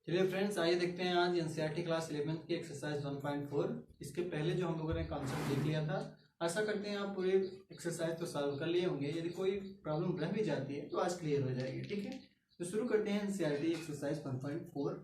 चलिए फ्रेंड्स, आइए देखते हैं आज एनसीईआरटी क्लास 11th की एक्सरसाइज 1.4। इसके पहले जो हम लोगों ने कॉन्सेप्ट देख लिया था, आशा करते हैं आप पूरे एक्सरसाइज तो सॉल्व कर लिए होंगे। यदि कोई प्रॉब्लम रह भी जाती है तो आज क्लियर हो जाएगी। ठीक है, तो शुरू करते हैं एनसीईआरटी एक्सरसाइज 1.4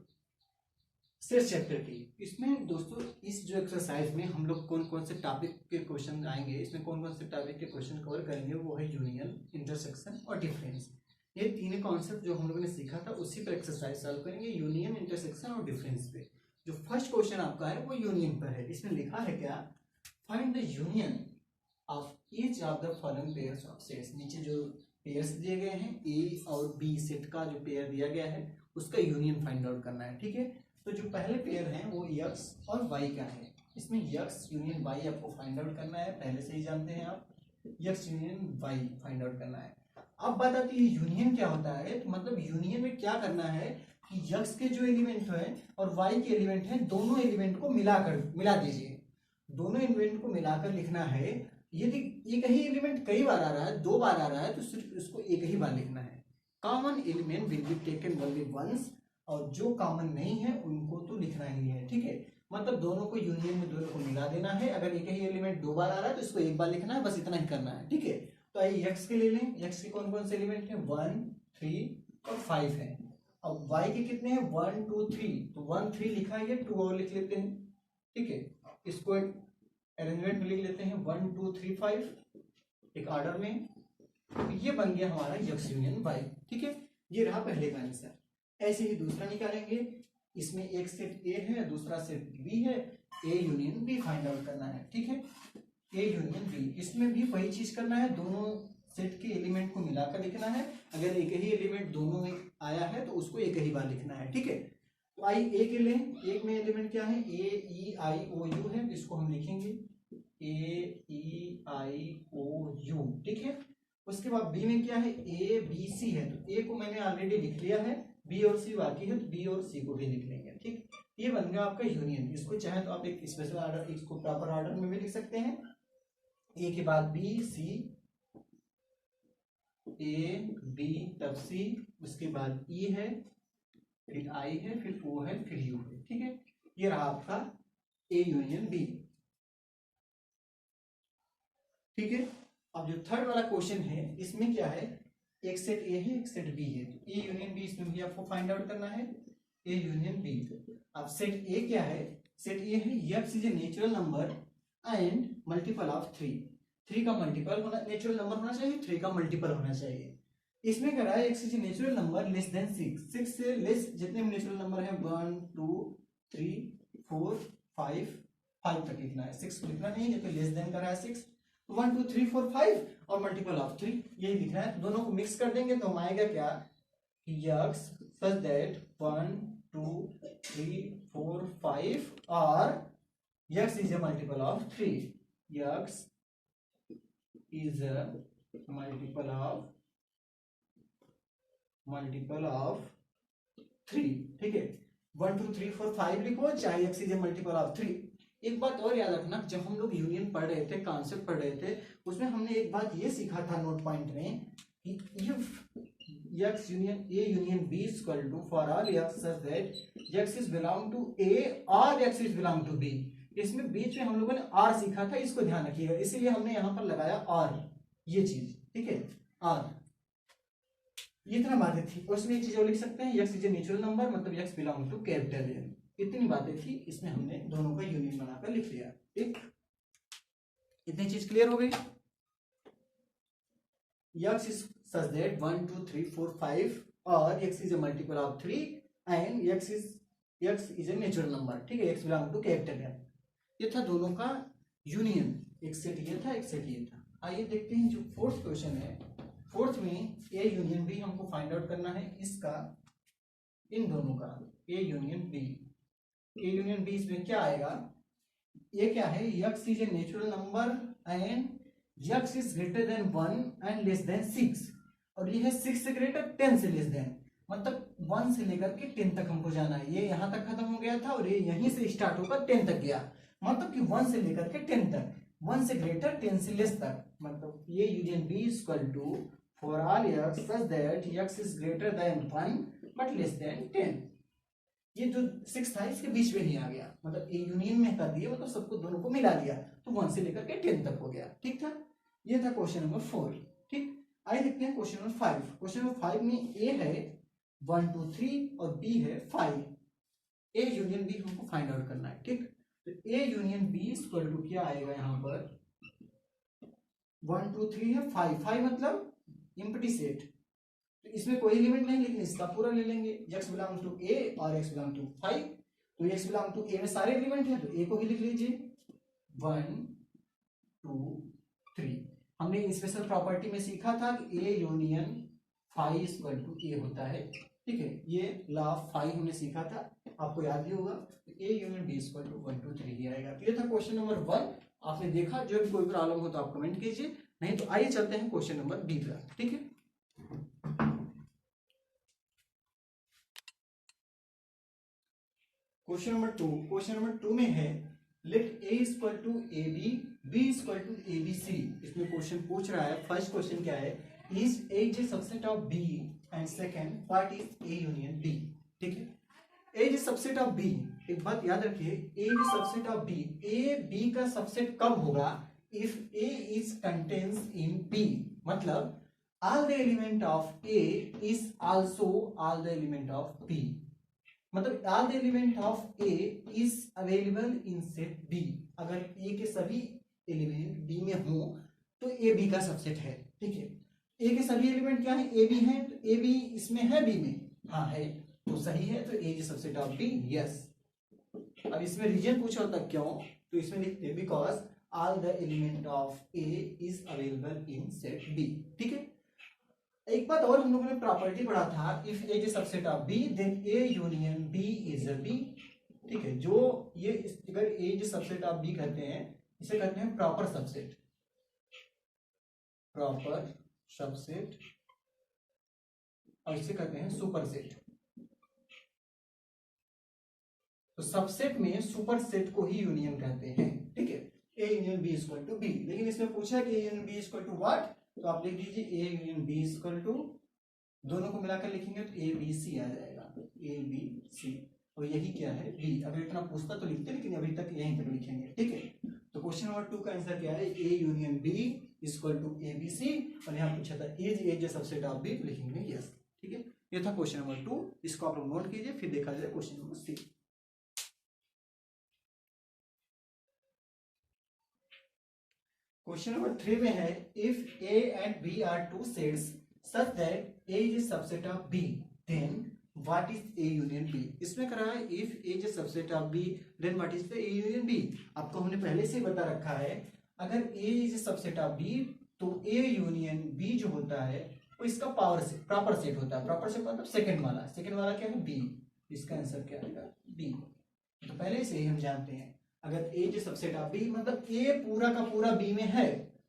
सेट चैप्टर की। इसमें दोस्तों इस जो एक्सरसाइज में हम लोग कौन कौन से टॉपिक के क्वेश्चन आएंगे, इसमें कौन कौन से टॉपिक के क्वेश्चन कवर करेंगे, वो है यूनियन, इंटरसेक्शन और डिफरेंस। ये तीन कॉन्सेप्ट जो हम लोगों ने सीखा था उसी पर एक्सरसाइज सॉल्व करेंगे, यूनियन, इंटरसेक्शन और डिफरेंस पे। जो फर्स्ट क्वेश्चन आपका है वो यूनियन पर है। इसमें लिखा है क्या, find the union of each of the following pairs of sets. नीचे जो पेयर्स दिए गए हैं ए और बी सेट का जो पेयर दिया गया है उसका यूनियन फाइंड आउट करना है। ठीक है, तो जो पहले पेयर है वो एक्स और वाई का है। इसमें एक्स यूनियन वाई आपको फाइंड आउट करना है, पहले से ही जानते हैं आप। X union Y find out करना है। अब बात आती है यूनियन क्या होता है, तो मतलब यूनियन में क्या करना है कि यक्स के जो एलिमेंट है और वाई के एलिमेंट है, दोनों एलिमेंट को मिला दीजिए। दोनों एलिमेंट को मिलाकर लिखना है। यदि एक ही एलिमेंट कई बार आ रहा है, दो बार आ रहा है, तो सिर्फ इसको एक ही बार लिखना है। Common element will be taken only once, और जो कॉमन नहीं है उनको तो लिखना ही है। ठीक है, मतलब दोनों को यूनियन में दोनों को मिला देना है। अगर एक ही एलिमेंट दो बार आ रहा है तो इसको एक बार लिखना है, बस इतना ही करना है। ठीक है, तो आइए एक्स के ले लें। एक्स के कौन कौन से एलिमेंट हैं, 1, 3 और 5 है। अब वाई के कितने हैं, 1, 2, 3, तो 1, 3 लिखा है, 2 और लिख लेते हैं। ठीक है, इसको एक अरेंजमेंट में लिख लेते हैं, 1, 2, 3, 5 एक ऑर्डर में। तो ये बन गया हमारा एक्स यूनियन वाई। ठीक है, ये रहा पहले का आंसर। ऐसे ही दूसरा निकालेंगे। इसमें एक सेट ए है, दूसरा सेट बी है। A union B find out करना है। ठीक है, ए यूनियन बी, इसमें भी वही चीज करना है, दोनों सेट के एलिमेंट को मिलाकर लिखना है। अगर एक ही एलिमेंट दोनों में आया है तो उसको एक ही बार लिखना है। ठीक है, तो आई ए के लें। एक में एलिमेंट क्या है, ए ई आई ओ यू है, इसको हम लिखेंगे ए ई आई ओ यू। ठीक है, उसके बाद बी में क्या है, ए बी सी है, तो ए को मैंने ऑलरेडी लिख लिया है, बी और सी बाकी है, तो बी और सी को भी लिख लेंगे। ठीक, ये बन गया आपका यूनियन। इसको चाहे तो आप एक स्पेशल ऑर्डर, इसको प्रॉपर ऑर्डर में भी लिख सकते हैं। ए के बाद बी, सी, ए बी तब सी, उसके बाद ई है, फिर आई है, फिर ओ है, फिर यू है। ठीक है, ये रहा आपका ए यूनियन बी। ठीक है, अब जो थर्ड वाला क्वेश्चन है इसमें क्या है, एक सेट ए है, एक सेट बी है, तो ए यूनियन बी इसमें भी आपको फाइंड आउट करना है, ए यूनियन बी। अब सेट ए क्या है, सेट ए है x is a natural number and multiple of 3 का मल्टीपल होना, नेचुरल नंबर होना चाहिए, 3 का मल्टीपल होना चाहिए। इसमें क्या है, x is a natural number less than 6 से लेस जितने भी नेचुरल नंबर है 1, 2, 3, 4, 5 तक लिखना है, 6 लिखना नहीं है, तो लेस देन का रहा है 6, 1, 2, 3, 4, 5 और मल्टीपल ऑफ 3 यही दिख रहा है। दोनों को मिक्स कर देंगे तो हम आएगा क्या, एक्स सच दैट 1, 2, 3, 4, 5 और x is a multiple of 3. x is a multiple of 3. ठीक है, 1, 2, 3, 4, 5 लिखो, चाहे x is a multiple of 3। एक बात और याद रखना, जब हम लोग यूनियन पढ़ रहे थे, कॉन्सेप्ट पढ़ रहे थे, उसमें हमने एक बात ये सीखा था नोट पॉइंट में कि if x union a union b is equal to for all x such that x is belong to a or x is belong to b। इसमें बीच में हम लोगों ने r सीखा था, इसको ध्यान रखिएगा, इसीलिए हमने यहां पर लगाया r, ये चीज। ठीक है, r, ये इतना बातें थी। उसमें एक चीज और लिख सकते हैं, x is a natural number, मतलब x belong to capital N। इतनी बातें थी, इसमें हमने दोनों का यूनियन बनाकर लिख लिया। ठीक, इतनी चीज क्लियर हो गई। x is such that 1, 2, 3, 4, 5 और x is a multiple of 3 and x is a natural number। ठीक है, x belong to capital N। ये था दोनों का यूनियन, एक सेट ये था, एक सेट ये था। आइए देखते हैं जो फोर्थ क्वेश्चन है। फोर्थ में ए यूनियन बी हमको फाइंड आउट करना है, इसका, इन दोनों का, A union B. A union B इसमें क्या आएगा, ये क्या है, x is a natural number and x is greater than 1 and less than 6, और ये है 6 से ग्रेटर, 10 से लेस देन, मतलब 1 से लेकर के 10 तक हमको जाना है। ये यहां तक खत्म हो गया था और ये यहीं से स्टार्ट होकर 10 तक गया, मतलब कि 1 से लेकर के 10 तक, 1 से ग्रेटर 10 से लेस तक, मतलब ये union B is equal to for all x such that x is greater than 1 but less than 10। ये जो 6 था इसके बीच में नहीं आ गया, मतलब ए यूनियन में कर दिया, मतलब सबको दोनों को मिला दिया, तो 1 से लेकर के 10 तक हो गया। ठीक था, ये था क्वेश्चन नंबर 4। ठीक, आइए देखते हैं क्वेश्चन नंबर 5। क्वेश्चन नंबर 5 में ए है 1 2 3 और बी है 5। ए यूनियन बी हमको फाइंड आउट करना है। ठीक, तो A union B equal to क्या आएगा यहाँ पर, 1 2 3 है 5, 5 मतलब एम्प्टी सेट, तो इसमें कोई एलिमेंट नहीं, लेकिन इसका पूरा ले लेंगे, x बिलोंग टू ए और x बिलोंग टू 5, तो x बिलोंग टू ए में सारे एलिमेंट हैं, तो ए को भी लिख लीजिए 1 2 3। हमने स्पेशल प्रॉपर्टी में सीखा था कि ए यूनियन 5 इक्वल टू ए होता है। ठीक है, ये लॉ ऑफ 5 हमने सीखा था, आपको याद ही होगा, तो A union B equal to 1 2 3 ही आएगा। तो ये था क्वेश्चन नंबर 1, आपने देखा। जो भी कोई प्रॉब्लम हो तो आप कमेंट कीजिए, नहीं तो आइए चलते हैं क्वेश्चन नंबर बी पर। ठीक है, क्वेश्चन नंबर 2। क्वेश्चन नंबर 2 में है let A equal to A B, B equal to A B C. इसमें क्वेश्चन पूछ रहा है, फर्स्ट क्वेश्चन क्या है, is A is a subset of B, and second what is A union B. ठीक है, A is a subset of B, एक बात याद रखिए, A is a subset of B, A B का सबसेट कब होगा, if A is contains in B, मतलब all the element of A is also all the element of B, मतलब all the element of A is available in set B। अगर A के सभी element B में हो तो A B का subset है। ठीक है, A के सभी एलिमेंट क्या है, A B है, तो A B इसमें है B में, हाँ है, तो सही है, तो A is subset of B, yes. अब इसमें रीजन पूछा होता क्यों, तो इसमें लिखते because all the element of A is available in set B। ठीक है, एक बात और हम लोगों ने प्रॉपर्टी पढ़ा था, if A is subset of B then A union B is a B. ठीक है, जो ये अगर A is subset of B कहते हैं, इसे कहते हैं प्रॉपर सबसेट, प्रॉपर सबसेट, और इसे कहते हैं सुपरसेट। तो सबसेट में सुपरसेट को ही यूनियन कहते हैं। ठीक है, A union B equal to B, लेकिन इसमें पूछा कि A union B equal to what, तो आप लिख दीजिए A union B equal to, दोनों को मिलाकर लिखेंगे तो ए बी सी आ जाएगा, ए बी सी, और यही क्या है बी। अगर इतना पूछता तो लिखते, लेकिन अभी तक यहीं तक लिखेंगे। ठीक है, तो क्वेश्चन नंबर 2 का आंसर क्या है, A union B equal to A B C, और यहाँ पूछा था is A J subset of B, लिखेंगे यस। ठीक है, ये था क्वेश्चन नंबर 2, इसको आप लोग नोट कीजिए, फिर देखा जाए क्वेश्चन नंबर 3। क्वेश्चन नंबर 3 में है if A and B are two sets such that A is a subset of B, then what is A union B। इसमें करा है if A is a subset of B, then what is the A union B। आपको हमने पहले से बता रखा है, अगर A is a subset of B तो A union B जो होता है वो इसका प्रॉपर सेट होता है। प्रॉपर सेट मतलब सेकंड वाला क्या है B, इसका आंसर क्या आएगा B। तो पहले से ही हम जानते हैं अगर A is a subset of B मतलब A पूरा का पूरा B में है,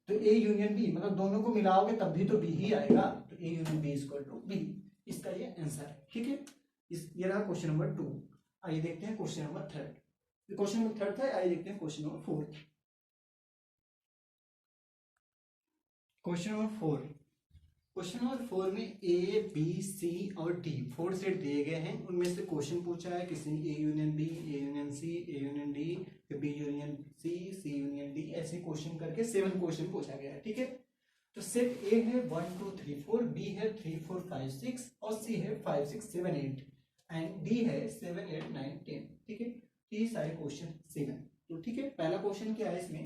तो ए यूनियन बी मतलब दोनों को मिलाओगे तब भी तो बी ही आएगा, तो A union B equal to B, इसका ये आंसर है। ठीक है, ये रहा क्वेश्चन नंबर 2। आइए देखते हैं क्वेश्चन नंबर 3। क्वेश्चन नंबर 3 था, आइए देखते हैं question number 4। Question number 4, question number 4 में ए बी सी और डी 4 सेट दिए गए हैं, उनमें से क्वेश्चन पूछा है किसी A union B, A union C, A union D, फिर B union C, C union D, ऐसे क्वेश्चन करके 7 क्वेश्चन पूछा गया है। ठीक है, तो सेट ए है 1 2 3 4, बी है 3 4 5 6, और सी है 5 6 7 8, एंड डी है 7 8 9 10। ठीक है, ये सारे क्वेश्चन 7। तो ठीक है, पहला क्वेश्चन क्या है, इसमें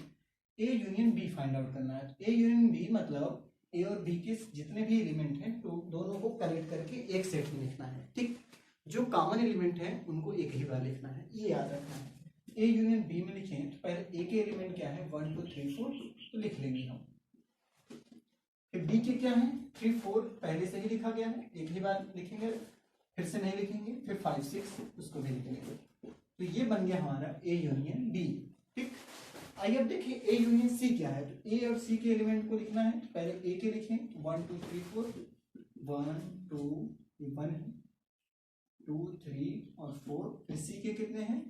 A union B find out करना है। ए यूनियन बी मतलब ए और बी के जितने भी एलिमेंट हैं तो दोनों को कलेक्ट करके एक सेट में लिखना है। ठीक, जो कॉमन एलिमेंट है उनको एक ही बार लिखना है, ये याद रखना है। ए यूनियन बी में लिखें तो पहले ए के एलिमेंट क्या है 1 2 3 4, तो लिख लेंगे हम। फिर बी के क्या है 3 4, पहले से ही लिखा गया है, एक ही बार लिखेंगे, फिर से नहीं लिखेंगे, फिर 5 6 उसको भी लिखेंगे। तो ये बन गया हमारा ए यूनियन बी। ठीक, आइए अब देखिए ए यूनियन सी क्या है। तो ए और सी के एलिमेंट को लिखना है, तो पहले ए के लिखें 1 2 3 4, 1 2 1 2 3 और 4, फिर सी के कितने हैं,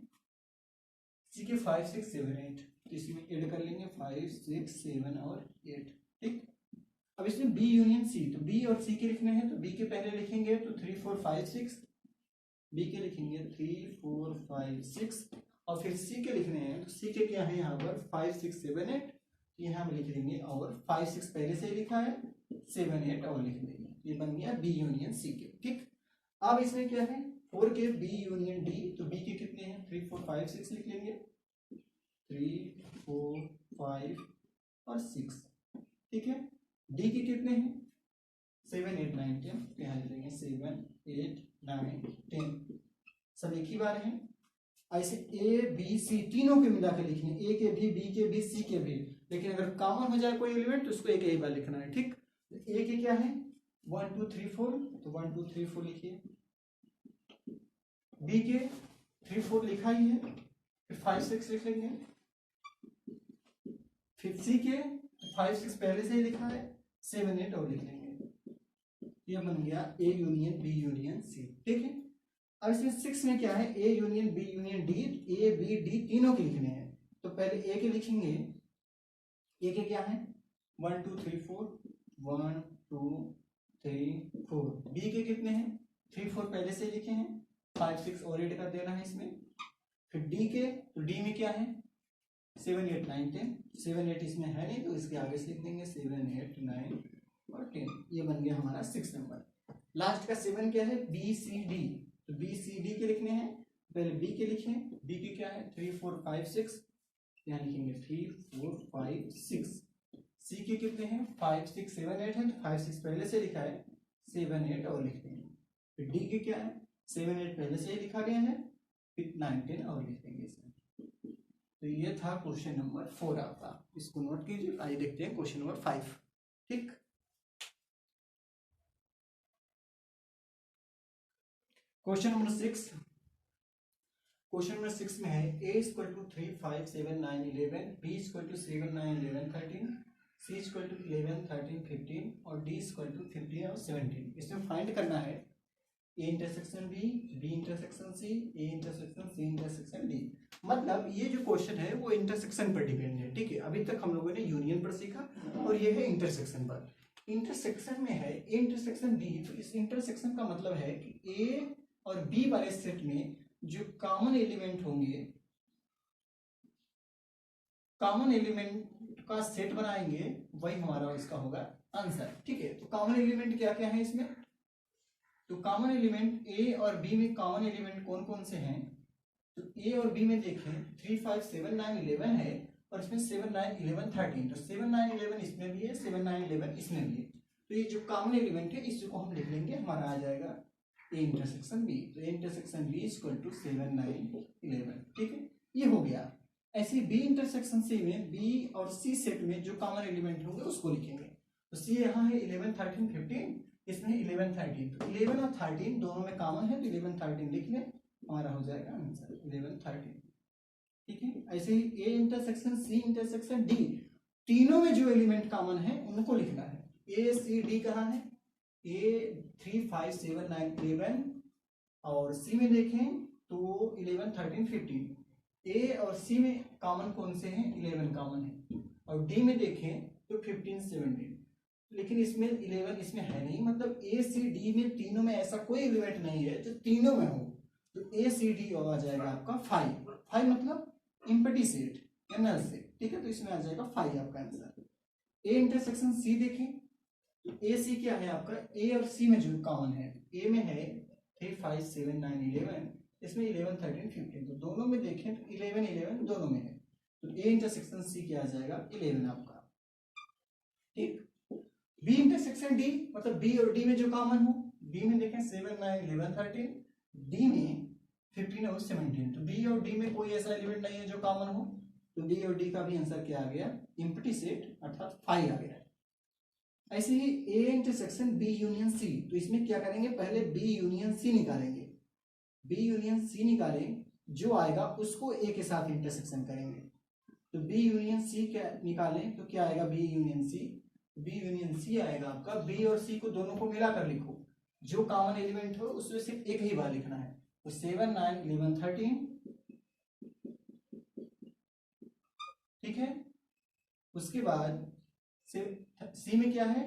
सी के 5 6 7 8, तो इसमें ऐड कर लेंगे 5 6 7 और 8। ठीक, अब इसमें बी यूनियन सी, तो बी और सी के लिखने हैं, तो बी के पहले लिखेंगे तो 3 4 5 6, बी के लिखेंगे 3 4 5 6 और फिर सी के लिखने हैं तो सी के क्या है यहाँ पर 5 6 7 8 यहाँ हम लिख देंगे और 5 6 पहले से ही लिखा है 7 8 और लिख देंगे। ये बन गया बी यूनियन सी के। ठीक, अब इसमें क्या है 4 के बी यूनियन डी, तो बी के कितने हैं 3 4 5 6 लिख लेंगे 3 4 5 और 6। ठीक है, डी के कितने हैं 7 8 9 10, यहाँ लिख देंगे 7 8 9 10 सब एक ही बार है। ऐसे ए बी सी तीनों के मिलाकर लिखने, ए के भी बी के भी सी के भी, लेकिन अगर कॉमन हो जाए कोई एलिमेंट तो उसको एक ही बार लिखना है। ठीक, ए के क्या है 1 2 3 4, तो 1 2 3 4 लिखिए। बी के 3 4 लिखा ही है, फिर 5 6 लिख लेंगे। फिर सी के 5 6 पहले से ही लिखा है 7 8 और लिख लेंगे। ये बन गया A union B union C. ठीक है, अब इसमें 6 में क्या है A union B union D, A B D तीनों के लिखने हैं। तो पहले ए के लिखेंगे, ए के क्या है 1 2 3 4 1 2 3 4। बी के कितने हैं 3 4 पहले से लिखे हैं, 5 6 और ऐड कर देना है इसमें। फिर डी के, तो डी में क्या है 7 8 9 10, 7 8 इसमें है नहीं तो इसके आगे से लिख देंगे 7 8 9 और 10। ये बन गया हमारा 6 नंबर। लास्ट का 7 क्या है बी सी डी, तो बी सी डी के लिखने हैं। पहले बी के लिखें, बी के क्या है 3 4 5 6, यहाँ लिखेंगे 3 4 5 6। सी के कितने हैं 5 6 7 8 है, तो 5 6 पहले से लिखा है 7 8 और लिख देंगे। फिर डी के क्या है 7 8 पहले से ही लिखा गया है, फिर 9 10 और लिख देंगे इसमें। तो ये था क्वेश्चन नंबर 4 आपका, इसको नोट कीजिए। आइए देखते हैं क्वेश्चन नंबर 5। ठीक, क्वेश्चन नंबर 6, क्वेश्चन नंबर 6 में है a equal to 3 5 7 9 11, b equal to 7 9 11 13, c equal to 11 13 15 और d इक्वल टू 15 और 17। इसमें फाइंड करना है a intersection b, b intersection c, a intersection c intersection d। मतलब ये जो क्वेश्चन है वो इंटरसेक्शन पर डिपेंड है। ठीक है, अभी तक हम लोगों ने यूनियन पर सीखा और ये है इंटरसेक्शन पर। इंटरसेक्शन में है a इंटरसेक्शन b, तो इस इंटरसेक्शन का मतलब है कि a और b वाले सेट में जो कॉमन एलिमेंट होंगे, कॉमन एलिमेंट का सेट बनाएंगे, वही हमारा इसका होगा आंसर। ठीक है, तो कॉमन एलिमेंट क्या क्या है इसमें, तो कॉमन एलिमेंट ए और बी में कॉमन एलिमेंट कौन कौन से हैं, तो ए और बी में देखें 3 5 7 9 11 है और इसमें 7 9 11 13, तो 7 9 11 इसमें भी है, 7 9 11 इसमें भी है। तो ये जो कॉमन एलिमेंट है इसको हम लिख लेंगे, हमारा आ जाएगा ए इंटरसेक्शन बी, तो A intersection B equal to 7 9 11। ठीक है, ये हो गया। ऐसे बी इंटरसेक्शन सी में बी और सी सेट में जो कॉमन एलिमेंट होंगे उसको लिखेंगे। तो सी यहाँ है 11 13 15, इसमें 11 13, तो 11 और 13 दोनों में कॉमन है, तो 11 13 लिख लें, हमारा हो जाएगा आंसर 11 13। ठीक है, ऐसे ही A intersection C intersection D, तीनों में जो एलिमेंट कॉमन है उनको लिखना है। ए सी डी कहाँ है, ए 3 5 7 9 11 और सी में देखें तो 11 13 15। ए और सी में कॉमन कौन से हैं 11 कॉमन है, और डी में देखें तो 15 17। लेकिन इसमें 11 इसमें है नहीं, मतलब ए सी डी में तीनों में ऐसा कोई एलिमेंट नहीं है जो तीनों में हो, तो ए सी डी आ जाएगा आपका 5। 5 मतलब एम्प्टी सेट या नल सेट। ठीक है, तो इसमें आ जाएगा 5 आपका आंसर। ए इंटरसेक्शन सी देखें, ए सी क्या है आपका, ए और सी में जो कॉमन है, ए में है 3 5 7 9 11, इसमें 11 13 15, तो दोनों में देखें तो 11 11 दोनों में है, तो ए इंटरसेक्शन सी क्या आ जाएगा 11 आपका। ठीक, बी इंटरसेक्शन डी, मतलब बी और डी में जो कॉमन हो, बी में देखें 7 9 11 13, डी में 15 और 17, तो बी और डी में कोई ऐसा एलिमेंट नहीं है जो कॉमन हो, तो बी और डी का भी आंसर क्या आ गया एम्प्टी सेट अर्थात 5 आ गया। ऐसे ही A intersection B union C, तो इसमें क्या करेंगे पहले बी यूनियन सी निकालेंगे, बी यूनियन सी निकालें, जो आएगा उसको ए के साथ इंटरसेक्शन करेंगे। तो बी यूनियन सी क्या निकालें तो क्या आएगा B union C, B union C आएगा आपका, बी और सी को दोनों को मिलाकर लिखो, जो कॉमन एलिमेंट हो उसमें सिर्फ एक ही बार लिखना है, तो 7 9 11 13। ठीक है, उसके बाद सी में क्या है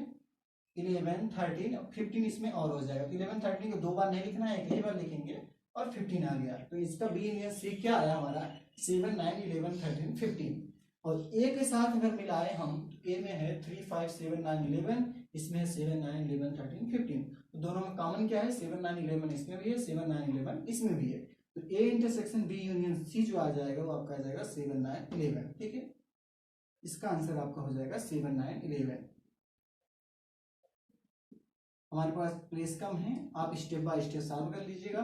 11 13 और 15 इसमें और हो जाएगा, तो 11 13 को दो बार नहीं लिखना है, एक ही बार लिखेंगे, और 15 आ गया। तो इसका बी यूनियन सी क्या आया हमारा 7, 9, 11, 13, 15। और ए के साथ अगर मिलाए हम, ए में है 3, 5, 7, 9, 11, इसमें है 7, 9, 11, 13, 15। तो दोनों में कॉमन क्या है 7, 9, 11 इसमें भी है, 7, 9, 11 इसमें भी है। तो A intersection B union C जो आ जाएगा वो आपका आ जाएगा 7, 9, 11। ठीक है, इसका आंसर आपका हो जाएगा 7, 9, 11। हमारे पास प्लेस कम है, आप स्टेप बाय स्टेप सॉल्व कर लीजिएगा,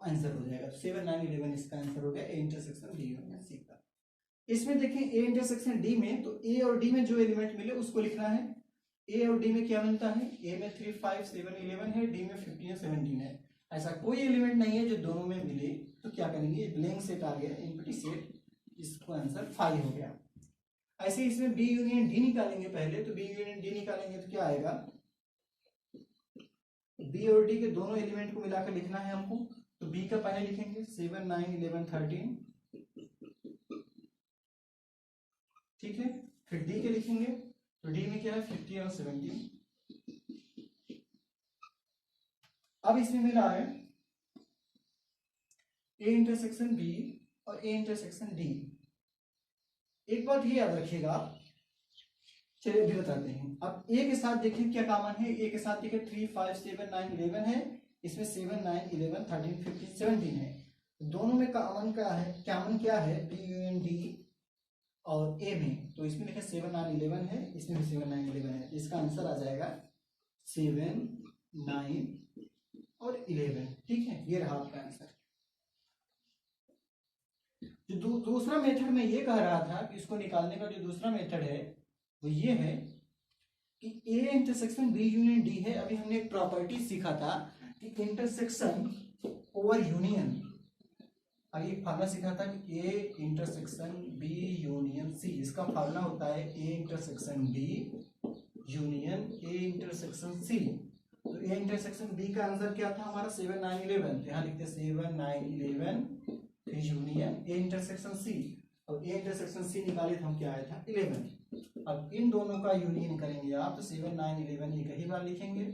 आंसर हो जाएगा 7, 9, 11 इसका आंसर हो गया A intersection B union C का। इसमें देखें ए इंटरसेक्शन डी में, तो ए और डी में जो एलिमेंट मिले उसको लिखना है। ए और डी में क्या मिलता है, ए में 3, 5, 7, 11 है, डी में 15, 17 है। ऐसा कोई एलिमेंट नहीं है जो दोनों में मिले, तो क्या करेंगे ब्लैंक सेट आ गया, एम्प्टी सेट, इसको आंसर 5 हो गया। ऐसे इसमें बी यूनियन डी निकालेंगे पहले, तो बी यूनियन डी निकालेंगे तो क्या आएगा, बी और डी के दोनों एलिमेंट को मिलाकर लिखना है हमको। तो बी का पहले लिखेंगे 7, 9, 11, 13, ठीक है। फिर डी के लिखेंगे, तो डी में क्या है 15 और 17। अब इसमें मिला है ए इंटरसेक्शन बी और ए इंटरसेक्शन डी। एक बात ये याद रखिएगा, चलिए अभी बताते हैं। अब ए के साथ देखिए क्या कॉमन है, ए के साथ देखिए 3, 5, 7, 9, 11 है, इसमें 7, 9, 11, 13, 15, 17 है। दोनों में कॉमन क्या है, क्या है बी यूनियन डी और ए में, तो इसमें देखिए 7, 9, 11 है, इसमें भी 7, 9, 11 है। इसका आंसर आ जाएगा 7, 9 और 11। ठीक है, ये रहा आपका आंसर। जो दूसरा मेथड में ये कह रहा था कि इसको निकालने का जो दूसरा मेथड है वो ये है कि A intersection B union D है। अभी हमने एक प्रॉपर्टी सीखा था कि इंटरसेक्शन ओवर यूनियन। अभी एक फार्मूला सीखा था कि A intersection B union C, इसका फार्मूला होता है A intersection B union A intersection C. तो ए इंटरसेक्शन बी का आंसर क्या था हमारा 7, 9, 11। यहाँ लिखते 7, 9, 11 फिर यूनियन ए इंटरसेक्शन सी। और ए इंटरसेक्शन सी निकाले तो हम क्या आया था 11। अब इन दोनों का यूनियन करेंगे आप, तो 7, 9, 11 एक ही बार लिखेंगे,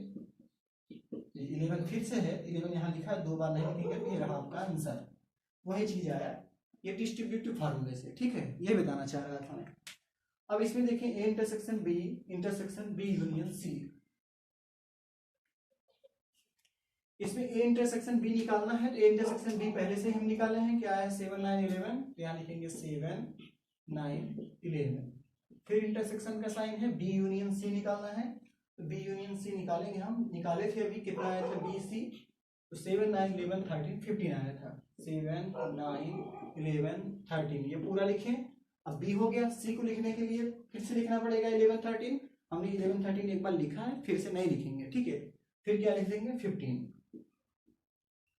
11 फिर से है, 11 यहाँ लिखा है, 2 बार नहीं लिखेंगे, तो ये रहा आपका आंसर। वही चीज आया ये डिस्ट्रीब्यूटिव फार्मूले से। ठीक है, ये बताना चाह रहा था मैं। अब इसमें देखें A intersection B union C. इसमें ए इंटरसेक्शन बी निकालना है, तो ए इंटरसेक्शन बी पहले से हम निकाले हैं, क्या है 7, 9, 11, तो यहाँ लिखेंगे 7, 9, 11। फिर इंटरसेक्शन का साइन है बी यूनियन सी निकालना है, तो बी यूनियन सी निकालेंगे हम। निकाले थे अभी, कितना आया था बी सी, तो 7, 9, 11, 13, 15 आया था। 7, 9, 11, 13 ये पूरा लिखें। अब बी हो गया, सी को लिखने के लिए फिर से लिखना पड़ेगा 11, 13। हमने 11, 13 एक बार लिखा है, फिर से नहीं लिखेंगे। ठीक है, फिर क्या लिख देंगे 15।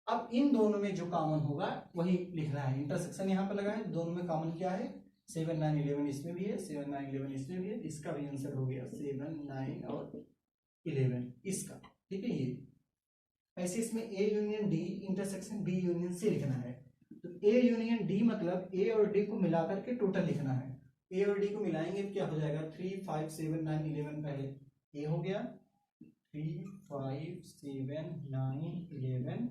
अब इन दोनों में जो कॉमन होगा वही लिखना है। इंटरसेक्शन यहाँ पर लगा है, दोनों में कॉमन क्या है 7, 9, 11 इसमें भी है, 7, 9, 11 इसमें भी है। इसका भी आंसर हो गया 7, 9 और 11 इसका। ठीक है, ये ऐसे इसमें A union D intersection B union C लिखना है। तो ए यूनियन डी मतलब ए और डी को मिलाकर के टोटल लिखना है। ए और डी को मिलाएंगे तो क्या हो जाएगा 3, 5, 7, 9, 11 पहले ए हो गया, 3, 5, 7, 9, 11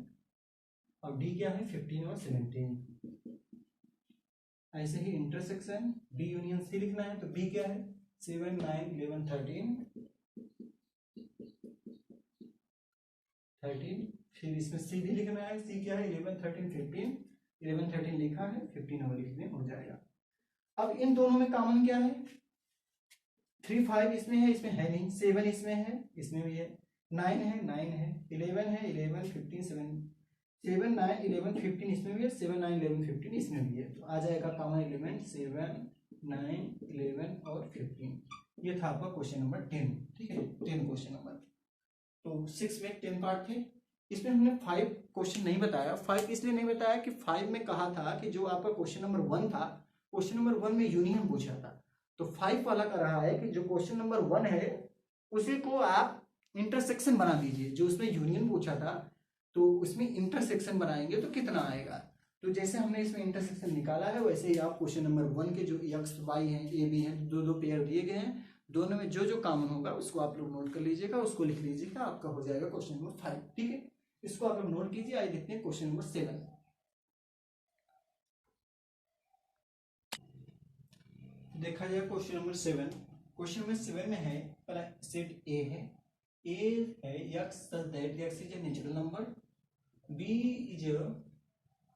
और डी क्या है 15 और 17। ऐसे ही इंटरसेक्शन बी यूनियन सी लिखना है, तो बी क्या है 7, 9, 11, 13। फिर इसमें सी भी लिखना है, सी क्या है 11, 13, 15। 11, 13 लिखा है, 15 और लिखने हो जाएगा। अब इन दोनों में कॉमन क्या है 3, 5 इसमें है, इसमें है नहीं। 7 इसमें है, इसमें भी है। 9 है, 9 है। 11 है, 11, 15, 7, 9, 11, 15 इसमें भी है। 7, 9, 11, 15 इसमें भी है। तो आ जाएगा कॉमन एलिमेंट 7, 9, 11 और 15। ये था आपका क्वेश्चन नंबर 10। ठीक है, 10 क्वेश्चन नंबर। तो 6 में 10 पार्ट थे। इसमें हमने 5 क्वेश्चन नहीं बताया। 5 इसलिए नहीं बताया कि 5 में कहा था कि जो आपका क्वेश्चन नंबर 1 था, क्वेश्चन नंबर 1 में यूनियन पूछा था। तो 5 वाला कर रहा है कि जो क्वेश्चन नंबर 1 है उसी को आप इंटरसेक्शन बना दीजिए। जो उसमें यूनियन पूछा था तो उसमें इंटरसेक्शन बनाएंगे तो कितना आएगा। तो जैसे हमने इसमें इंटरसेक्शन निकाला है वैसे ही आप क्वेश्चन नंबर 1 के जो एक्स वाई हैं ए बी हैं, दो पेयर दिए गए हैं, दोनों में जो जो कॉमन होगा उसको आप लोग नोट कर लीजिएगा, उसको लिख लीजिएगा, आपका हो जाएगा क्वेश्चन नंबर 5। ठीक है, इसको आप लोग नोट कीजिए। आइए देखते हैं क्वेश्चन नंबर 7। देखा जाए क्वेश्चन नंबर 7। क्वेश्चन नंबर 7 में है, पहला सेट ए है। ए है x such that x is a natural number, b is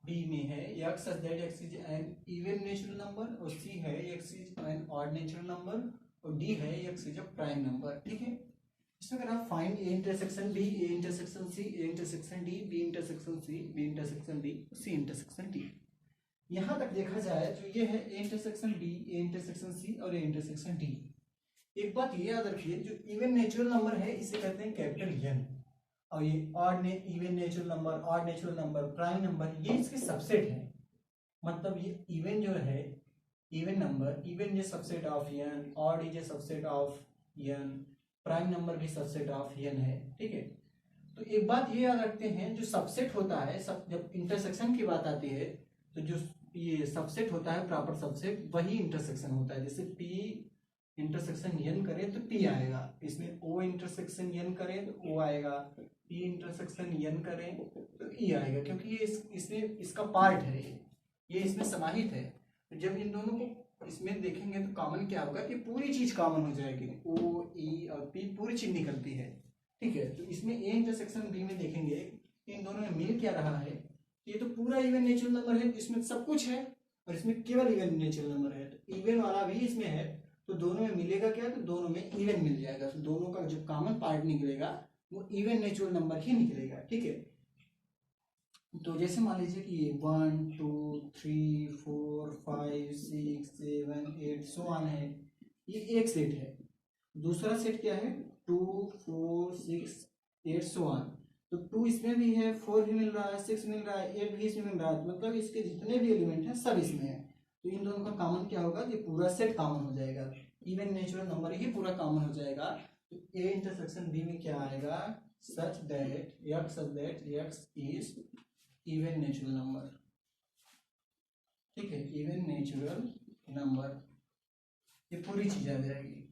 B में है x such that x is an even natural number, और c है x is an odd natural number, और d है x is a prime number। ठीक है, इसमें अगर आप find A intersection B, A intersection C, A intersection D, B intersection C, B intersection D, C intersection D, यहां तक देखा जाए तो ये है A intersection B, A intersection C और ए इंटरसेक्शन डी। एक बात ये याद रखिए, जो इवन नेचुरल नंबर है इसे कहते हैं कैपिटल एन, और ये odd even natural number, odd natural number, prime number, ये इसके सबसेट है। मतलब ये इवन जो है, even number, even is subset of N, odd is a subset of N, prime number भी सबसेट ऑफ एन है। ठीक है, तो एक बात ये याद रखते हैं, जो सबसेट होता है, जब इंटरसेक्शन की बात आती है तो जो ये सबसेट होता है, प्रॉपर सबसेट, वही इंटरसेक्शन होता है। जैसे पी इंटरसेक्शन एन करें तो पी आएगा, इसमें ओ इंटरसेक्शन एन करें तो ओ आएगा, पी इंटरसेक्शन एन करें तो ई आएगा, क्योंकि ये इसमें इसका पार्ट है, ये इसमें समाहित है। तो जब इन दोनों को इसमें देखेंगे तो कॉमन क्या होगा कि पूरी चीज कॉमन हो जाएगी, ओ ई और पी पूरी चीज निकलती है। ठीक है, तो इसमें ए इंटरसेक्शन बी में देखेंगे इन दोनों में मिल क्या रहा है, ये तो पूरा इवन नेचुरल नंबर है, इसमें सब कुछ है, और इसमें केवल इवन नेचुरल नंबर है, तो इवन वाला भी इसमें है, तो दोनों में मिलेगा क्या, तो दोनों में इवन मिल जाएगा। तो दोनों का जो कॉमन पार्ट निकलेगा वो इवन नेचुरल नंबर ही निकलेगा। ठीक है, तो जैसे मान लीजिए कि ये 1 2 3 4 5 6 7 8 सो ऑन है, ये एक सेट है। दूसरा सेट क्या है, 2 4 6 8 सो ऑन, तो 2 इसमें भी है, 4 भी मिल रहा है, 6 मिल रहा है, 8 भी इसमें मिल रहा है, मतलब इसके जितने भी एलिमेंट हैं सब इसमें है। तो इन दोनों का कॉमन क्या होगा, कि पूरा सेट कॉमन हो जाएगा, इवन नेचुरल नंबर ही पूरा कॉमन हो जाएगा। तो ए इंटरसेक्शन बी में क्या आएगा, सच that x is even natural number. ठीक है, इवन नेचुरल नंबर, ये पूरी चीज आ जाएगी।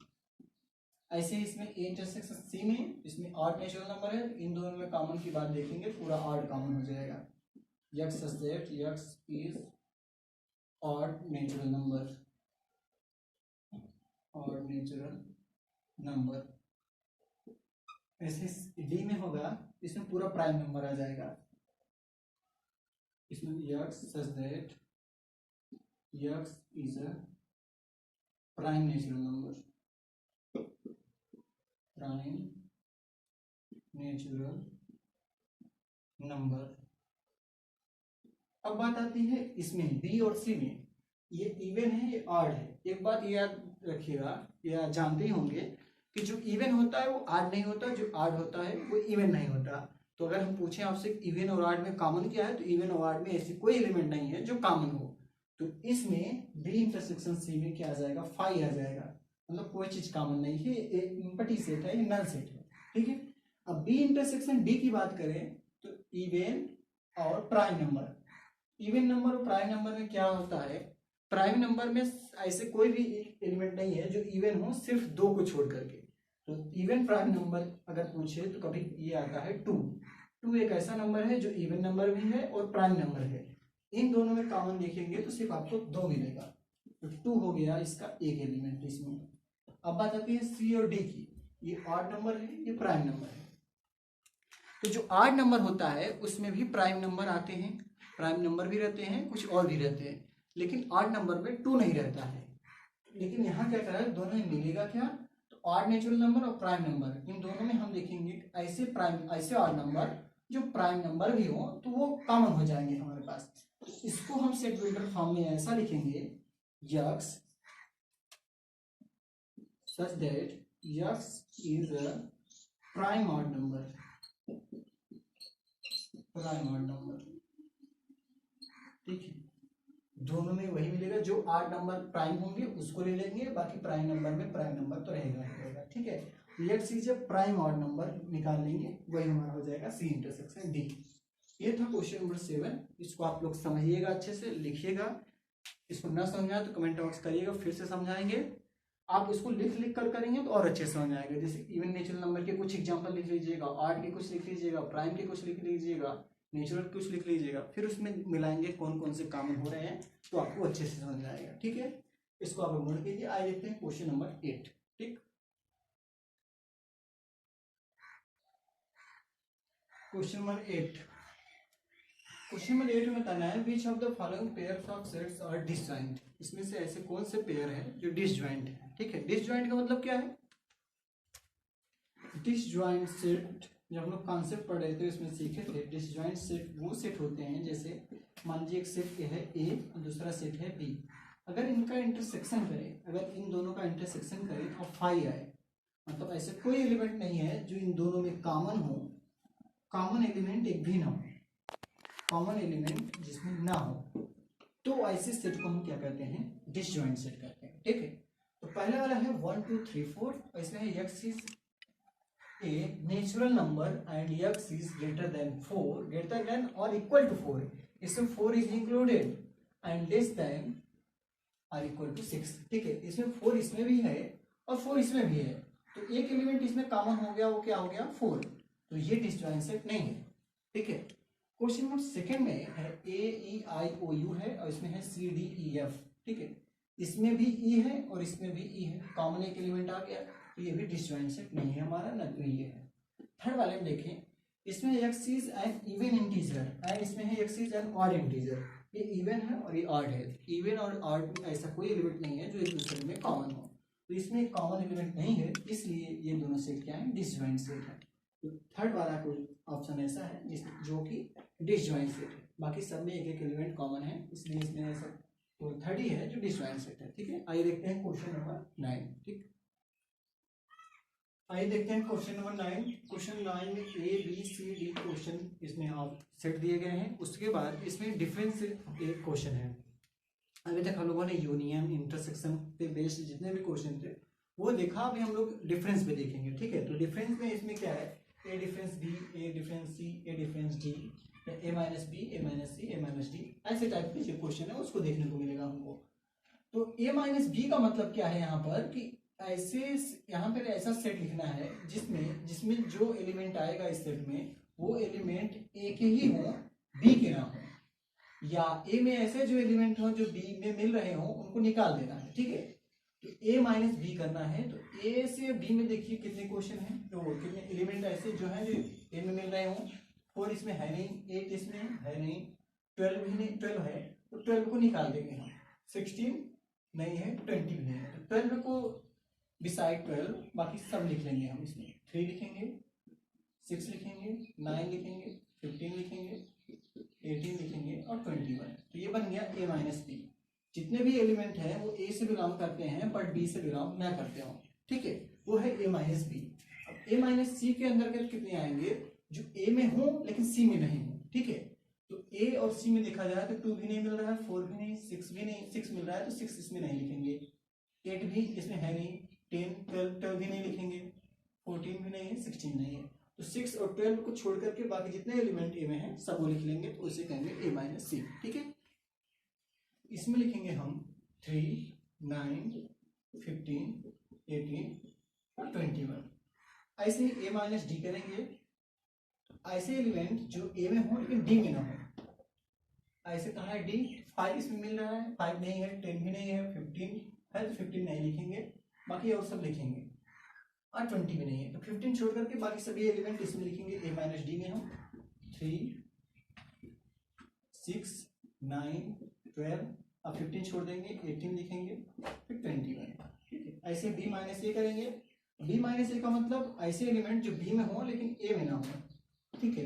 ऐसे इसमें ए इंटरसेक्शन सी में, इसमें ऑड नेचुरल नंबर है, इन दोनों में कॉमन की बात देखेंगे, पूरा ऑड कॉमन हो जाएगा। x such that x is odd natural number, odd natural number। ऐसे डी में होगा, इसमें पूरा प्राइम नंबर आ जाएगा, इसमें x such that x is a prime natural number, prime natural number. अब बात आती है इसमें बी और सी में, ये इवन है, ये ऑड है। एक बात याद रखिएगा, या जानते ही होंगे कि जो इवन होता है वो ऑड नहीं होता, जो ऑड होता है वो इवन नहीं होता। तो अगर हम पूछें आपसे इवन और ऑड में कॉमन क्या है, तो इवन और ऑड में ऐसी कोई एलिमेंट नहीं है जो कॉमन हो। तो इसमें बी इंटरसेक्शन सी में क्या आ जाएगा, 5 आ जाएगा, मतलब कोई चीज कॉमन नहीं है, इम्पटी सेट है, नल सेट है। ठीक है, अब बी इंटरसेक्शन डी की बात करें तो इवन और प्राइम नंबर, इवन नंबर और प्राइम नंबर में क्या होता है, प्राइम नंबर में ऐसे कोई भी एलिमेंट नहीं है जो इवन हो, सिर्फ 2 को छोड़ करके। तो इवन प्राइम नंबर अगर पूछे तो कभी ये आता है 2 एक ऐसा नंबर है जो इवन नंबर भी है और प्राइम नंबर है। इन दोनों में कॉमन देखेंगे तो सिर्फ आपको 2 मिलेगा, तो 2 हो गया इसका एक एलिमेंट इसमें। अब बात आती है सी और डी की, ये ऑड नंबर है, ये प्राइम नंबर है। तो जो ऑड नंबर होता है उसमें भी प्राइम नंबर आते हैं, प्राइम नंबर भी रहते हैं, कुछ और भी रहते हैं, लेकिन ऑड नंबर में 2 नहीं रहता है। लेकिन यहाँ क्या करा है, दोनों में मिलेगा क्या, तो ऑड नेचुरल नंबर और प्राइम नंबर, इन दोनों में हम देखेंगे ऐसे ऐसे ऑड नंबर जो प्राइम नंबर भी हो तो वो कॉमन हो जाएंगे हमारे पास। तो इसको हम सेट बिल्डर फॉर्म में ऐसा लिखेंगे, x such that x is a prime odd number, prime odd number. ठीक है, दोनों में वही मिलेगा, जो ऑड नंबर प्राइम होंगे उसको ले लेंगे, बाकी प्राइम नंबर में प्राइम नंबर तो रहेगा ही रहेगा। ठीक है, x is prime odd number निकाल लेंगे, वही हमारा हो जाएगा सी इंटरसेक्शन डी। ये था क्वेश्चन नंबर 7। इसको आप लोग समझिएगा, अच्छे से लिखिएगा, इसको ना समझा तो कमेंट बॉक्स करिएगा, फिर से समझाएंगे। आप इसको लिख लिख कर करेंगे तो और अच्छे से समझ आएगा। जैसे इवन नेचुरल नंबर के कुछ एग्जांपल लिख लीजिएगा, आर्ट के कुछ लिख लीजिएगा, प्राइम के कुछ लिख लीजिएगा, नेचुरल कुछ लिख लीजिएगा, फिर उसमें मिलाएंगे कौन कौन से कॉमन हो रहे हैं तो आपको अच्छे से समझ आएगा। ठीक है, इसको आप नोट कीजिए। आइए देखते हैं क्वेश्चन नंबर 8। ठीक, क्वेश्चन नंबर 8। क्वेश्चन नंबर 8 में बताना है which of the following pairs of sets are disjoint. इसमें से ऐसे कौन से पेयर हैं जो डिसजॉइंट है। ठीक है, डिसजॉइंट का मतलब क्या है? डिसजॉइंट सेट जब हम लोग कॉन्सेप्ट पढ़ रहे थे इसमें सीखे थे। डिसजॉइंट सेट वो सेट होते हैं, जैसे मान लीजिए एक सेट है ए और दूसरा सेट है बी, अगर इनका इंटरसेक्शन करें, अगर इन दोनों का इंटरसेक्शन करें और फाई आए, मतलब ऐसे कोई एलिमेंट नहीं है जो इन दोनों में कॉमन हो, कॉमन एलिमेंट एक भी ना हो, कॉमन एलिमेंट जिसमें ना हो, तो ऐसे सेट को हम क्या कहते हैं? डिसजॉइंट सेट कहते हैं। ठीक है, तो पहले वाला है 1 2 3 4 और इसमें है x is a natural number and x is greater then 4, greater than और इक्वल टू 4, इसमें 4 is included and less than और इक्वल टू 6। ठीक है, इसमें 4 इसमें भी है और 4 इसमें भी है, तो एक एलिमेंट इसमें कॉमन हो गया, वो क्या हो गया? 4, तो ये डिसजॉइंट सेट नहीं है। ठीक है, क्वेश्चन नंबर सेकंड में है ए ई आई ओ यू है और इसमें है सी डी ई एफ। ठीक है, इसमें भी ई है और इसमें भी ई है, कॉमन एक एलिमेंट आ गया, तो ये भी डिसजॉइंट सेट नहीं है हमारा, ना तो ये है। थर्ड वाले में देखें, इसमें x is an even integer and इसमें है x is an odd integer, ये इवन है और ये ऑड है। इवन और ऑड में ऐसा कोई एलिमेंट नहीं है जो एक दूसरे में कॉमन हो, तो इसमें कॉमन एलिमेंट नहीं है, इसलिए ये दोनों सेट क्या है? डिसजॉइंट सेट है। तो थर्ड वाला कोई ऑप्शन ऐसा है जो कि डिसजॉइंट सेट है, बाकी सब में एक एक एलिमेंट कॉमन है, इसलिए इसमें ऐसा तो थर्ड ही है जो डिसजॉइंट सेट है। ठीक है, आइए देखते हैं क्वेश्चन नंबर 9। ठीक, आइए देखते हैं क्वेश्चन नंबर 9। क्वेश्चन 9 में A B C D question इसमें आप सेट दिए गए हैं, उसके बाद इसमें डिफरेंस एक क्वेश्चन है। अभी तक हम लोगों ने यूनियन, इंटरसेक्शन पे बेस्ड जितने भी क्वेश्चन थे वो देखा, अभी हम लोग डिफरेंस पे देखेंगे। ठीक है, तो डिफरेंस में इसमें क्या है? ए डिफरेंस बी, ए डिफरेंस सी, ए डिफरेंस डी, ए माइनस बी, ए माइनस सी, ए माइनस डी, ऐसे टाइप के जो क्वेश्चन है उसको देखने को मिलेगा हमको। तो ए माइनस बी का मतलब क्या है यहाँ पर कि ऐसे यहाँ पर ऐसा सेट लिखना है जिसमें जिसमें जो एलिमेंट आएगा इस सेट में वो एलिमेंट ए के ही हो, बी के ना हो, या ए में ऐसे जो एलिमेंट हो जो बी में मिल रहे हो उनको निकाल देना है। ठीक है, तो ए माइनस बी करना है, तो ए से बी में देखिए कितने क्वेश्चन हैं, तो कितने एलिमेंट ऐसे जो हैं जो ए में मिल रहे हो। 4 इसमें है नहीं, 8 इसमें है नहीं, 12 भी नहीं, 12 है तो 12 को निकाल देंगे हम, 16 नहीं है, 20 भी नहीं है, तो 12 को बिसाइड 12 बाकी सब लिख लेंगे हम। इसमें 3 लिखेंगे, 6 लिखेंगे, 9 लिखेंगे, 15 लिखेंगे, 18 लिखेंगे और 21, तो ये बन गया ए माइनस बी। जितने भी एलिमेंट हैं वो ए से बिलोंग करते हैं बट बी से बिलोंग ना करते हो। ठीक है, वो है ए माइनस बी। अब ए माइनस सी के अंदर के कितने आएंगे? जो ए में हो लेकिन सी में नहीं हो। ठीक है, तो ए और सी में देखा जाए तो 2 भी नहीं मिल रहा है, 4 भी नहीं, 6 भी नहीं, 6 मिल रहा है तो 6 इसमें नहीं लिखेंगे, 8 भी इसमें है नहीं, 10 12 भी नहीं लिखेंगे, 14 भी नहीं है, 16 नहीं है, तो 6 और 12 को छोड़ करके बाकी जितने एलिमेंट ए में हैं सब वो लिख लेंगे, तो उसे कहेंगे ए माइनस सी। ठीक है, इसमें लिखेंगे हम 3 9 15 18 और 21। ऐसे ही ए माइनस डी करेंगे, ऐसे एलिमेंट जो ए में हो लेकिन डी में ना हो। ऐसे कहा है डी, 5 इसमें मिल रहा है, 5 नहीं है, 10 भी नहीं है, 15 है तो 15 नहीं लिखेंगे, बाकी और सब लिखेंगे, और 20 भी नहीं है तो 15 छोड़ करके बाकी सभी एलिमेंट इसमें लिखेंगे ए माइनस डी में हम। 3 6 9 12 अब 15 छोड़ देंगे, 18 लिखेंगे, फिर 21। ठीक है, ऐसे बी माइनस ए करेंगे। बी माइनस ए का मतलब ऐसे एलिमेंट जो बी में हो लेकिन ए में ना हो। ठीक है,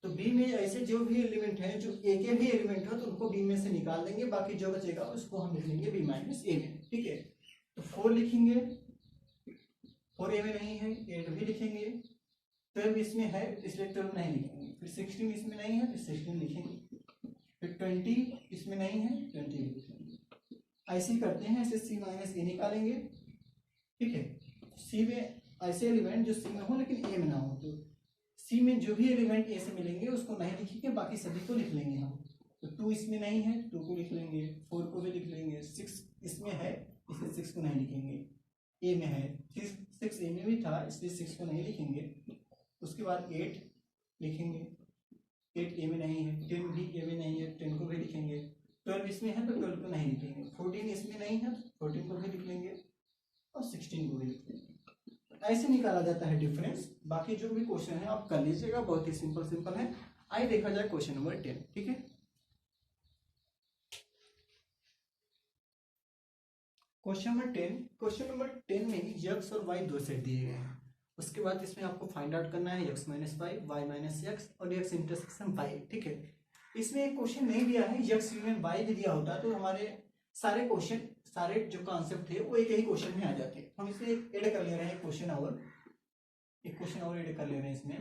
तो बी में ऐसे जो भी एलिमेंट है जो ए के भी एलिमेंट हो तो उनको बी में से निकाल देंगे, बाकी जो बचेगा उसको हम लिख लेंगे बी माइनस ए में। ठीक है, तो 4 लिखेंगे, 4 ए में नहीं है, 8 भी लिखेंगे, 12 इसमें है इसलिए 12 नहीं लिखेंगे, फिर 16 इसमें नहीं है फिर 16 लिखेंगे, फिर 20 इसमें नहीं है, 20 लिखेंगे। ऐसे ही करते हैं, ऐसे सी माइनस ए निकालेंगे। ठीक है, सी में ऐसे एलिमेंट जो सी में हो लेकिन ए में ना हो, तो सी में जो भी एलिमेंट ए से मिलेंगे उसको नहीं लिखेंगे, बाकी सभी को लिख लेंगे हम। तो 2 इसमें नहीं है, 2 को लिख लेंगे, 4 को भी लिख लेंगे, 6 इसमें है इसलिए 6 को नहीं लिखेंगे, ए में है, 6 ए में भी था इसलिए 6 को नहीं लिखेंगे। उसके बाद 8 लिखेंगे, 8 ए में नहीं है। 10 भी ए में नहीं है, 10 को भी लिखेंगे। 12 इसमें है तो 12 को नहीं लिखेंगे। 14 इसमें नहीं है, 14 को भी लिख लेंगे और 16 को भी लिख लेंगे। ऐसे निकाला जाता है डिफरेंस। बाकी जो भी क्वेश्चन है आप कर लीजिएगा, बहुत ही सिंपल है। आइए देखा जाए क्वेश्चन नंबर 10। ठीक है, क्वेश्चन नंबर 10 में यक्स और वाई दो सेट दिए गए हैं। उसके बाद इसमें आपको फाइंड आउट करना है X minus Y, Y minus X और यक्स इंटरसेक्शन वाई। ठीक है, इसमें एक क्वेश्चन नहीं दिया है, यक्स यूनियन वाई भी दिया होता तो हमारे सारे क्वेश्चन, सारे जो कॉन्सेप्ट थे वो एक ही क्वेश्चन में आ जाते। हम इसमें ऐड कर ले रहे हैं एक क्वेश्चन और ऐड कर ले रहे हैं इसमें,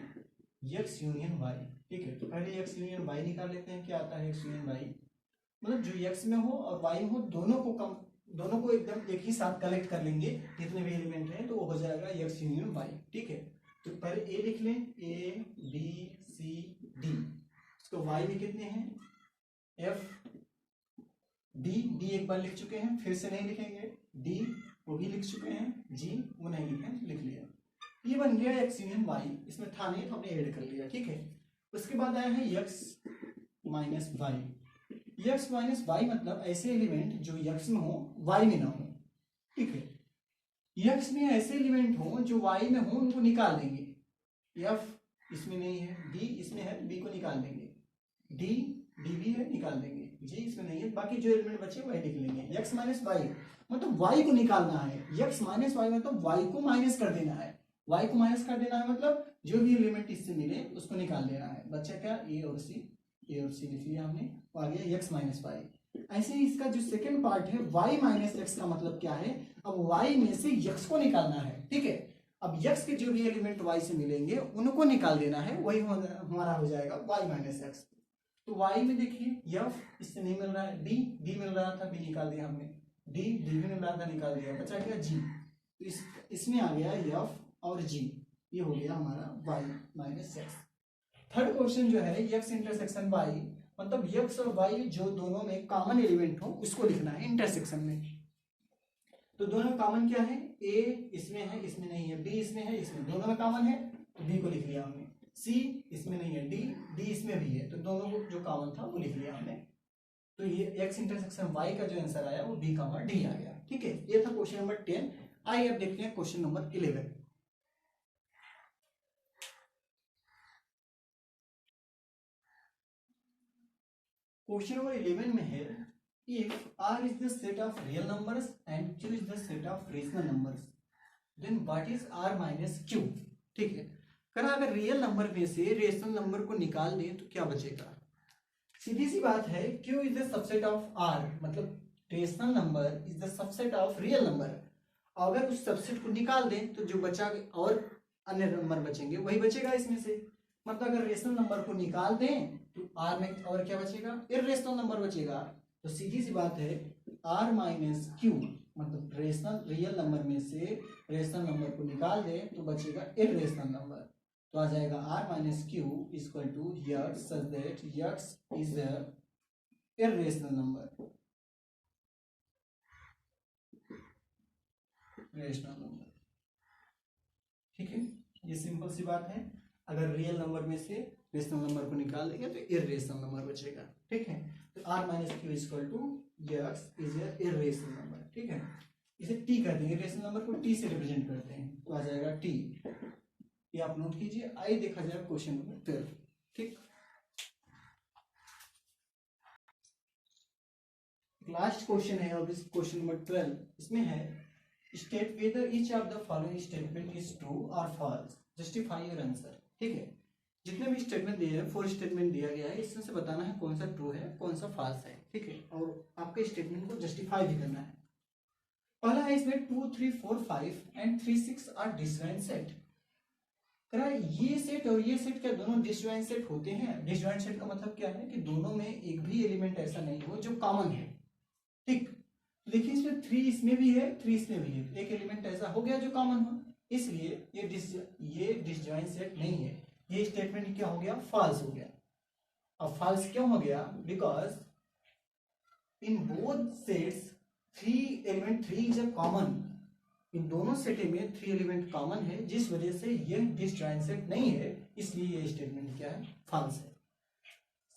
यक्स यूनियन वाई। ठीक है, तो पहले यक्स यूनियन वाई निकाल लेते हैं। क्या आता है यक्स यूनियन वाई? मतलब जो यक्स में हो और वाई में हो दोनों को एकदम एक ही साथ कलेक्ट कर लेंगे, जितने भी एलिमेंट हैं तो वो हो जाएगा यक्स यूनियन वाई। ठीक है, तो पहले ए लिख लें, ए बी सी डी। उसको वाई में कितने हैं? एफ डी एक बार लिख चुके हैं, फिर से नहीं लिखेंगे। डी वो भी लिख चुके हैं, जी वो नहीं लिखे, लिख लिया। ये बन गया एक्स यूनियन वाई। इसमें था नहीं तो हमने ऐड कर लिया। ठीक है, उसके बाद आया है X minus Y. X minus Y मतलब ऐसे एलिमेंट जो यक्स में हो वाई में ना हो। ठीक है, यक्स में ऐसे एलिमेंट हो जो वाई में हो, उनको निकाल देंगे। एफ इसमें नहीं है, बी इसमें है, बी को निकाल देंगे। डी भी है, निकाल देंगे। जी इसमें नहीं है, बाकी जो एलिमेंट बचे वही लिख लेंगे। यक्स माइनस वाई मतलब वाई को निकालना है। यक्स माइनस वाई मतलब वाई को माइनस कर देना है। वाई को माइनस कर देना है मतलब जो भी एलिमेंट इससे मिले उसको निकाल देना है। बच्चा क्या, ए और सी लिख लिया हमने। आ गया यक्स माइनस वाई। ऐसे ही इसका जो सेकंड पार्ट है वाई माइनस एक्स का मतलब क्या है? अब वाई में से यक्स को निकालना है। ठीक है, अब यक्स के जो भी एलिमेंट वाई से मिलेंगे उनको निकाल देना है, वही हमारा हो जाएगा वाई माइनस एक्स। तो y में देखिए एफ इससे नहीं मिल रहा है, डी मिल रहा था, बी निकाल दिया हमने। डी भी मिल रहा था, निकाल दिया। बचा क्या, जी। तो इसमें आ गया एफ और जी, ये हो गया हमारा y minus x. Third question जो है यक्स इंटरसेक्शन y, मतलब यक्स और y जो दोनों में कॉमन एलिमेंट हो उसको लिखना है इंटरसेक्शन में। तो दोनों में कॉमन क्या है? a इसमें है, इसमें नहीं है। b इसमें है, इसमें, दोनों में कॉमन है तो b को लिख लिया हमने। सी इसमें नहीं है, डी इसमें भी है, तो दोनों को जो कॉमन था वो लिख लिया हमने। तो ये एक्स इंटरसेक्शन वाई का जो आंसर आया वो बी कॉमा डी आ गया। ठीक है, ये था क्वेश्चन नंबर 10। आइए अब देखते हैं क्वेश्चन नंबर 11। क्वेश्चन नंबर 11 में है, if R is the set of real numbers and Q is the set of rational numbers, then what is R minus Q. ठीक है, अगर रियल नंबर में से रेशनल नंबर को निकाल दें तो क्या बचेगा? सीधी सी बात है, Q is the subset of R, मतलब rational number is the subset of real number. अगर उस सबसेट को निकाल दें तो जो बचा और अन्य नंबर बचेंगे वही बचेगा इसमें से। मतलब अगर रेशनल नंबर को निकाल दें तो R में और क्या बचेगा? इर्रेशनल नंबर बचेगा। तो सीधी सी बात है, R माइनस क्यू मतलब रियल नंबर में से रेशनल नंबर को निकाल दें तो बचेगा इर्रेशनल नंबर। तो आ जाएगा r minus Q equal to X such that X is a irrational number, rational number. ठीक है, ये सिंपल सी बात है। अगर रियल नंबर में से रेशनल नंबर को निकाल देंगे तो इर्रेशनल नंबर बचेगा। ठीक है, तो r minus Q equal to X is a irrational number. ठीक है, इसे t कर देंगे, रेशनल नंबर को t से रिप्रेजेंट करते हैं तो आ जाएगा t। ये आप नोट कीजिए। आइए देखा जाए क्वेश्चन नंबर 12। ठीक, लास्ट क्वेश्चन है अब इस क्वेश्चन नंबर 12। इसमें है, state whether each of the following statement is true और फॉल्स, जस्टिफाई योर आंसर। ठीक है, जितने भी स्टेटमेंट दिए हैं 4 स्टेटमेंट दिया गया है, इसमें से बताना है कौन सा ट्रू है कौन सा फॉल्स है। ठीक है, और आपके स्टेटमेंट को जस्टिफाई भी करना है। पहला है इसमें 2 3 4 5 एंड 3 6 आर डिसजॉइंट सेट। ये सेट और ये सेट क्या दोनों डिसजॉइंट सेट होते हैं? डिसजॉइंट सेट का मतलब क्या है कि दोनों में एक भी एलिमेंट ऐसा नहीं हो जो कॉमन है। ठीक, देखिए इसमें 3 इसमें भी है, 3 इसमें भी है, एक एलिमेंट ऐसा हो गया जो कॉमन हो, इसलिए ये डिसजॉइंट सेट नहीं है। ये स्टेटमेंट क्या हो गया? फॉल्स हो गया। अब फॉल्स क्यों हो गया? Because in both sets 3 element 3 is a common in दोनों सेट में 3 एलिमेंट कॉमन है, जिस वजह से यह डिसजॉइंट सेट नहीं है, इसलिए ये स्टेटमेंट क्या है, फॉल्स है।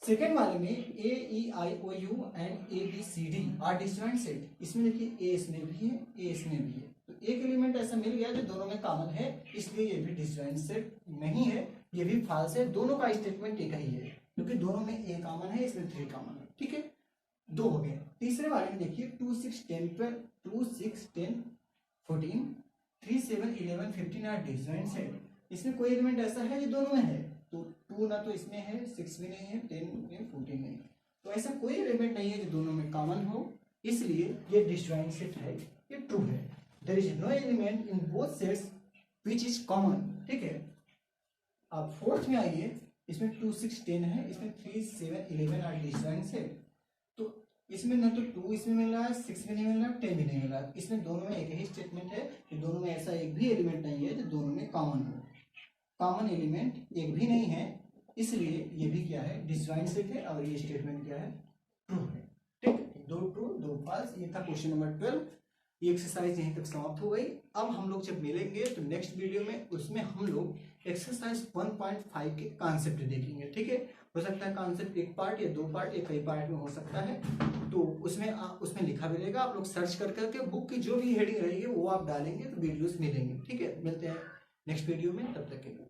सेकेंड वाले में a e i o u and A B C D are disjoint set, इसमें देखिए ए इसमें भी है, ए इसमें भी है, तो एक एलिमेंट ऐसा मिल गया जो दोनों में कॉमन है, इसलिए ये भी डिसजॉइंट सेट नहीं है, ये भी फॉल्स है। दोनों का स्टेटमेंट एक ही है, क्योंकि दोनों में ए कॉमन है, इसमें 3 कॉमन है, ठीक है, 2 हो गए। तीसरे वाले में देखिए 2 6 10 12 2 6 10 14 3 7 11 15 आर डिसजॉइंट सेट, इसमें कोई एलिमेंट ऐसा है जो दोनों में है, तो 2 ना तो इसमें है, 6 भी नहीं है, 10 में 14 नहीं, तो ऐसा कोई एलिमेंट नहीं है जो दोनों में कॉमन हो, इसलिए ये डिसजॉइंट सेट है, ये ट्रू है। There is no element in both sets which is common, ठीक है। अब फोर्थ में आइए, इसमें 2 6 10 है, इसमें 3 7 11 आर डिसजॉइंट सेट, तो इसमें ना तो 2 इसमें मिल रहा है, 6 भी नहीं मिल रहा, 10 भी नहीं मिल रहा, इसमें दोनों में एक ही स्टेटमेंट है कि दोनों में ऐसा एक भी एलिमेंट नहीं है जो दोनों में कॉमन हो, कॉमन एलिमेंट एक भी नहीं है, इसलिए ये भी क्या है, डिसजॉइंट सेट है, और ये स्टेटमेंट क्या है, ट्रू है, ठीक। 2 ट्रू 2 फॉल्स, ये था क्वेश्चन नंबर 12। ये एक्सरसाइज यहीं तक समाप्त हो गई। अब हम लोग जब मिलेंगे तो नेक्स्ट वीडियो में उसमें हम लोग एक्सरसाइज 1.5 के कॉन्सेप्ट देखेंगे, ठीक है। हो सकता है कॉन्सेप्ट एक पार्ट या 2 पार्ट या कई पार्ट में हो सकता है, तो उसमें लिखा भी रहेगा, आप लोग सर्च कर करके बुक की जो भी हेडिंग रहेगी वो आप डालेंगे तो वीडियोस मिलेंगे, ठीक है। मिलते हैं नेक्स्ट वीडियो में, तब तक के लिए।